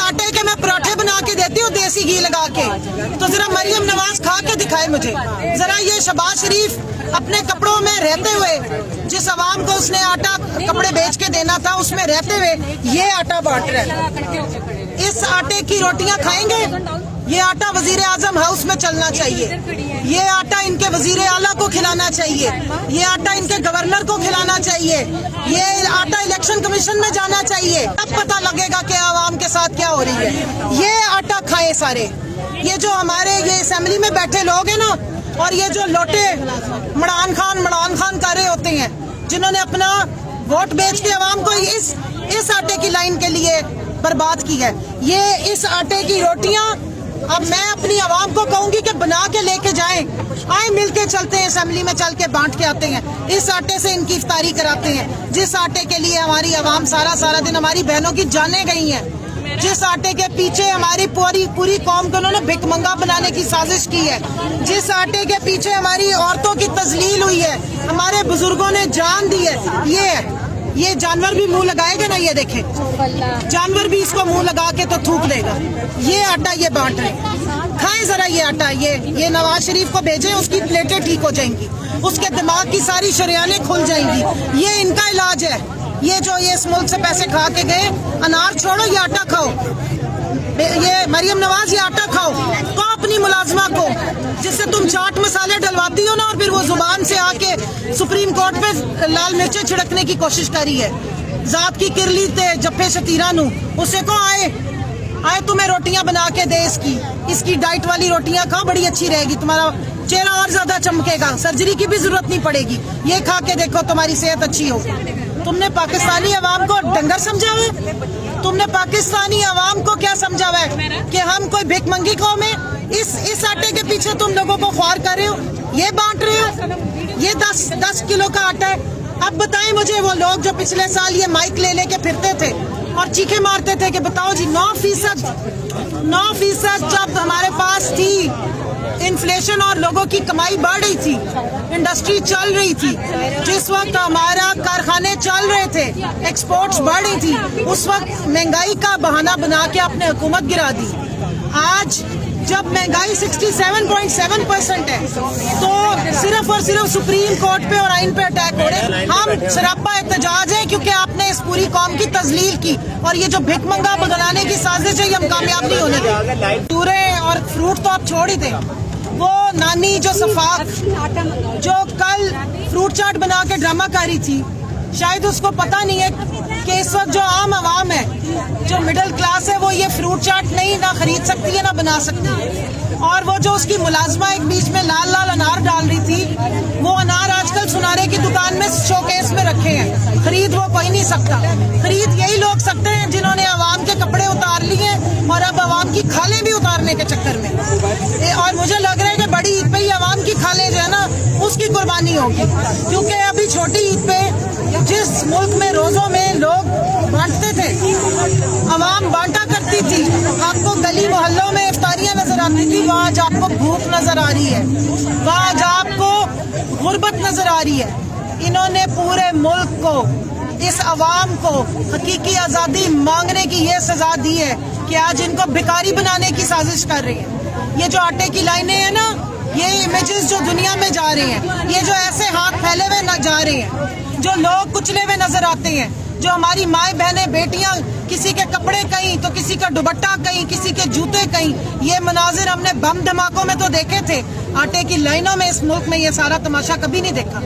आटे के मैं पराठे बना के देती हूँ देसी घी लगा के, तो जरा मरियम नवाज खा के दिखाए मुझे। जरा ये शहबाज शरीफ अपने कपड़ों में रहते हुए, जिस आवाम को उसने आटा कपड़े बेच के देना था, उसमें रहते हुए ये आटा बांट रहे हैं। इस आटे की रोटियां खाएंगे? ये आटा वजीर आजम हाउस में चलना चाहिए, ये आटा इनके वजीर आला को खिलाना चाहिए, ये आटा इनके गवर्नर को खिलाना चाहिए, ये आटा इलेक्शन कमीशन में जाना चाहिए। तब पता लगेगा कि आवाम के साथ क्या हो रही है। ये आटा खाएं सारे, ये जो हमारे ये असेंबली में बैठे लोग हैं ना, और ये जो लोटे मड़ान खान कर रहे होते हैं, जिन्होंने अपना वोट बेच के आवाम को इस आटे की लाइन के लिए बर्बाद की है। ये इस आटे की रोटियां अब मैं अपनी आवाम को कहूंगी कि बना के लेके जाएं, आए मिल के चलते हैं, असेंबली में चल के बांट के आते हैं, इस आटे से इनकी इफ्तारी कराते हैं, जिस आटे के लिए हमारी आवाम सारा दिन हमारी बहनों की जानें गई हैं, जिस आटे के पीछे हमारी पूरी कौम को उन्होंने भिकमंगा बनाने की साजिश की है, जिस आटे के पीछे हमारी औरतों की तजलील हुई है, हमारे बुजुर्गों ने जान दी है। ये जानवर भी मुंह लगाएगा ना, ये देखें, जानवर भी इसको मुंह लगा के तो थूक देगा। ये आटा ये बांट रहे, खाएं जरा ये आटा। ये नवाज शरीफ को भेजें, उसकी प्लेटें ठीक हो जाएंगी, उसके दिमाग की सारी शरियानें खुल जाएंगी। ये इनका इलाज है। ये जो ये इस मुल्क से पैसे खा के गए, अनार छोड़ो, ये आटा खाओ। ये मरियम नवाज ये आटा खाओ, तो अपनी मुलाजमा को, जिससे तुम चाट मसाले डलवाती हो ना, और फिर वो जुबान से आके सुप्रीम कोर्ट पे लाल मिर्चें छिड़कने की कोशिश करी है। जात की किरली ते जप्पे शतीरा नू, उसे को आए तुम्हें रोटियां बना के दे, इसकी डाइट वाली रोटियां खाओ, बड़ी अच्छी रहेगी, तुम्हारा चेहरा और ज्यादा चमकेगा, सर्जरी की भी जरूरत नहीं पड़ेगी। ये खा के देखो, तुम्हारी सेहत अच्छी होगी। तुमने पाकिस्तानी अवाम को डंगर समझा हुआ है? तुमने पाकिस्तानी अवाम को क्या समझा हुआ है कि हम कोई भिकमंगी कौम है? इस आटे के पीछे तुम लोगों को ख्वार कर रहे हो, ये बांट रहे हो। ये 10 किलो का आटा है। अब बताएं मुझे वो लोग जो पिछले साल ये माइक ले लेके फिरते थे और चीखे मारते थे कि बताओ जी 9% जब हमारे पास थी इन्फ्लेशन और लोगों की कमाई बढ़ रही थी, इंडस्ट्री चल रही थी, जिस वक्त हमारा कारखाने चल रहे थे, एक्सपोर्ट्स बढ़ रही थी, उस वक्त महंगाई का बहाना बना के आपने हुकूमत गिरा दी। आज जब महंगाई 67.7% है, तो सिर्फ और सिर्फ सुप्रीम कोर्ट पे और आइन पे अटैक हो रहे। हम सरापा एहतजाज है क्योंकि आपने इस पूरी कौम की तजलील की, और ये जो भिकमंगा बनाने की साजिश है, ये हम कामयाब नहीं होने देंगे। टूरे और फ्रूट तो आप छोड़ ही दें। वो नानी जो सफाक जो कल फ्रूट चाट बना के ड्रामा कर रही थी, शायद उसको पता नहीं है कि इस वक्त जो आम आवाम है, जो मिडिल क्लास है, वो ये फ्रूट चाट नहीं ना खरीद सकती है ना बना सकती है। और वो जो उसकी मुलाजमा एक बीच में लाल अनार डाल रही थी, वो अनार आजकल सुनारे की दुकान में शोकेस में रखे हैं, खरीद वो कोई नहीं सकता। खरीद यही लोग सकते हैं जिन्होंने आवाम के कपड़े उतार लिए और अब आवाम की खालें भी उतारने के चक्कर में। और मुझे लग रहा है कि बड़ी ईद पे ही आवाम की खालें जो है ना, उसकी कुर्बानी होगी, क्योंकि अभी छोटी ईद पे जिस मुल्क में रोजों में लोग बांटते थे, आवाम बांटा करती थी, आपको गली मोहल्लों में इफ्तारियां नजर आती थी, वहाँ आज आपको भूख नजर आ रही है, वहाँ आज आपको गुर्बत नजर आ रही है। इन्होंने पूरे मुल्क को, इस आवाम को हकीकी आज़ादी मांगने की ये सजा दी है कि आज इनको भिखारी बनाने की साजिश कर रही है। ये जो आटे की लाइनें हैं ना, ये इमेजेस जो दुनिया में जा रहे हैं, ये जो ऐसे हाथ फैले हुए जा रहे हैं, जो लोग कुचले हुए नजर आते हैं, जो हमारी माए बहनें बेटियां, किसी के कपड़े कहीं तो किसी का दुपट्टा कहीं, किसी के जूते कहीं, ये मनाजिर हमने बम धमाकों में तो देखे थे, आटे की लाइनों में इस मुल्क में ये सारा तमाशा कभी नहीं देखा।